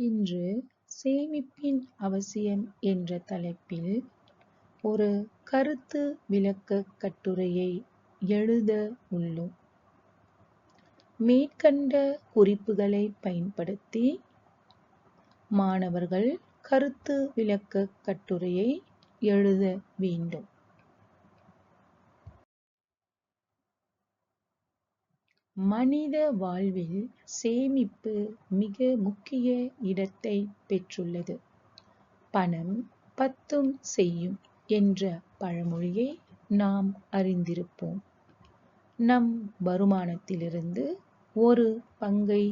இன்று சேமிப்பின் அவசியம் என்ற தலைப்பில் ஒரு கருத்து விளக்கக் கட்டுரையை எழுத உள்ளோம். மேற்கண்ட குறிப்புகளை பயன்படுத்தி மாணவர்கள் கருத்து விளக்கக் கட்டுரையை எழுத வேண்டும். மனித வாழ்வில் சேமிப்பு மிக முக்கிய இடத்தை பெற்றுள்ளது. பணம் பத்தும் செய்யும் என்ற பழமொழியை நாம் அறிந்திருப்போம். நம் வருமானத்திலிருந்து ஒரு பங்கை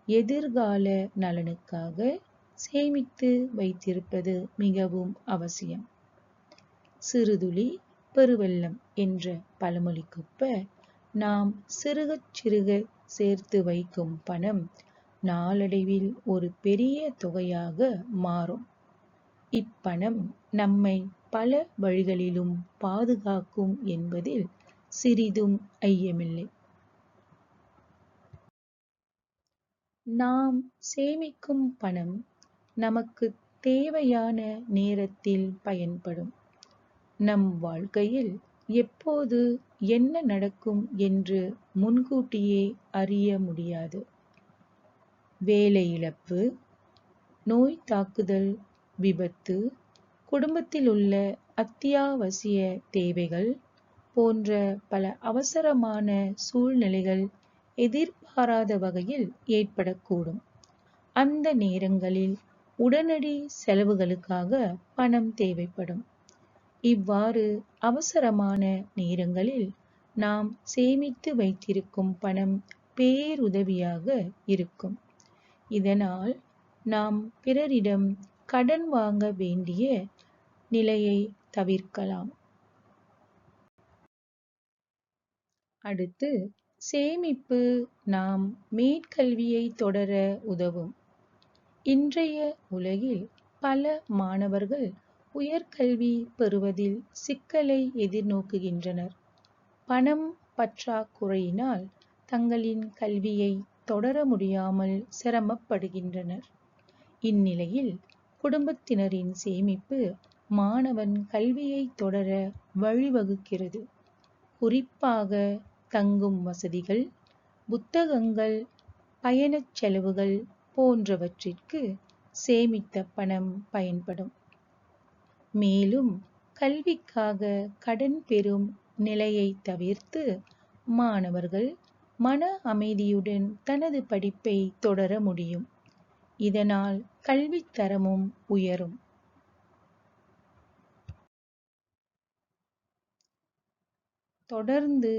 எதிர்கால நலனுக்காக சேமித்து வைத்திருப்பது மிகவும் அவசியம். சிறுதுளி பெருவெள்ளம் என்ற பழமொழிக்கொப்ப நாம் சிறுகச் சிறுக சேர்த்து வைக்கும் பணம் நாளடைவில் ஒரு பெரிய தொகையாக மாறும். இப்பணம் நம்மை பல வழிகளிலும் பாதுகாக்கும் என்பதில் சிறிதும் ஐயமில்லை. நாம் சேமிக்கும் பணம் நமக்கு தேவையான நேரத்தில் பயன்படும். நம் வாழ்க்கையில் எப்போது என்ன நடக்கும் என்று முன்கூட்டியே அறிய முடியாது. வேலை இழப்பு, நோய் தாக்குதல், விபத்து, குடும்பத்தில் உள்ள அத்தியாவசிய தேவைகள் போன்ற பல அவசரமான சூழ்நிலைகள் எதிர்பாராத வகையில் ஏற்படக்கூடும். அந்த நேரங்களில் உடனடி செலவுகளுக்காக பணம் தேவைப்படும். இவ்வாறு அவசரமான நேரங்களில் நாம் சேமித்து வைத்திருக்கும் பணம் பேருதவியாக இருக்கும். இதனால் நாம் பிறரிடம் கடன் வாங்க வேண்டிய நிலையை தவிர்க்கலாம். அடுத்து, சேமிப்பு நாம் மேற்கல்வியை தொடர உதவும். இன்றைய உலகில் பல மாணவர்கள் உயர்கல்வி பெறுவதில் சிக்கலை எதிர்நோக்குகின்றனர். பணம் பற்றாக்குறையினால் தங்களின் கல்வியை தொடர முடியாமல் சிரமப்படுகின்றனர். இந்நிலையில் குடும்பத்தினரின் சேமிப்பு மாணவன் கல்வியை தொடர வழிவகுக்கிறது. குறிப்பாக தங்கும் வசதிகள், புத்தகங்கள், பயணச் செலவுகள் போன்றவற்றிற்கு சேமித்த பணம் பயன்படும். மேலும் கல்விக்காக கடன் பெறும் நிலையை தவிர்த்து மாணவர்கள் மன அமைதியுடன் தனது படிப்பை தொடர முடியும். இதனால் கல்வித் தரமும் உயரும். தொடர்ந்து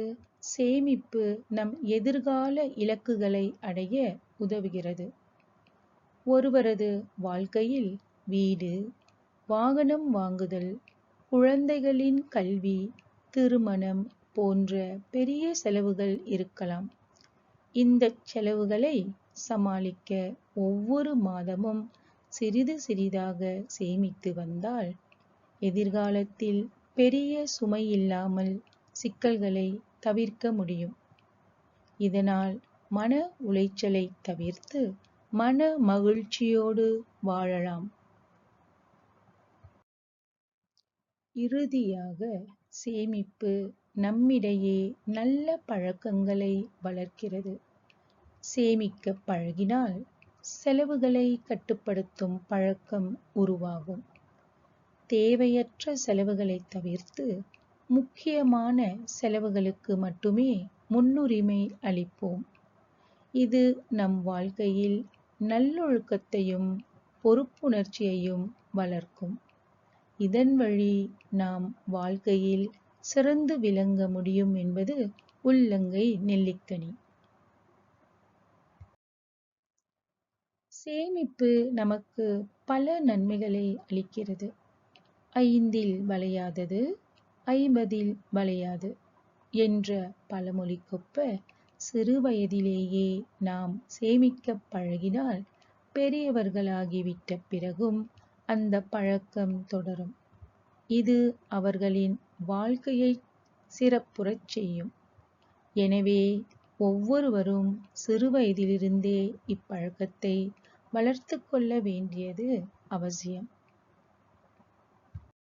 சேமிப்பு நம் எதிர்கால இலக்குகளை அடைய உதவுகிறது. ஒருவரது வாழ்க்கையில் வீடு, வாகனம் வாங்குதல், குழந்தைகளின் கல்வி, திருமணம் போன்ற பெரிய செலவுகள் இருக்கலாம். இந்தச் செலவுகளை சமாளிக்க ஒவ்வொரு மாதமும் சிறிது சிறிதாக சேமித்து வந்தால் எதிர்காலத்தில் பெரிய சுமை இல்லாமல் சிக்கல்களை தவிர்க்க முடியும். இதனால் மன உளைச்சலை தவிர்த்து மன மகிழ்ச்சியோடு வாழலாம். இறுதியாக, சேமிப்பு நம்மிடையே நல்ல பழக்கங்களை வளர்க்கிறது. சேமிக்க பழகினால் செலவுகளை கட்டுப்படுத்தும் பழக்கம் உருவாகும். தேவையற்ற செலவுகளை தவிர்த்து முக்கியமான செலவுகளுக்கு மட்டுமே முன்னுரிமை அளிப்போம். இது நம் வாழ்க்கையில் நல்லொழுக்கத்தையும் பொறுப்புணர்ச்சியையும் வளர்க்கும். இதன் வழி நாம் வாழ்க்கையில் சிறந்து விளங்க முடியும் என்பது உள்ளங்கை நெல்லிக்கனி. சேமிப்பு நமக்கு பல நன்மைகளை அளிக்கிறது. 5ல் வளையாதது 50ல் வளையாது என்ற பழமொழிக்கொப்ப சிறு வயதிலேயே நாம் சேமிக்க பழகினால் பெரியவர்களாகிவிட்ட பிறகும் அந்த பழக்கம் தொடரும். இது அவர்களின் வாழ்க்கையை சிறப்புறச் செய்யும். எனவே ஒவ்வொருவரும் சிறு வயதிலிருந்தே இப்பழக்கத்தை வளர்த்து கொள்ள வேண்டியது அவசியம்.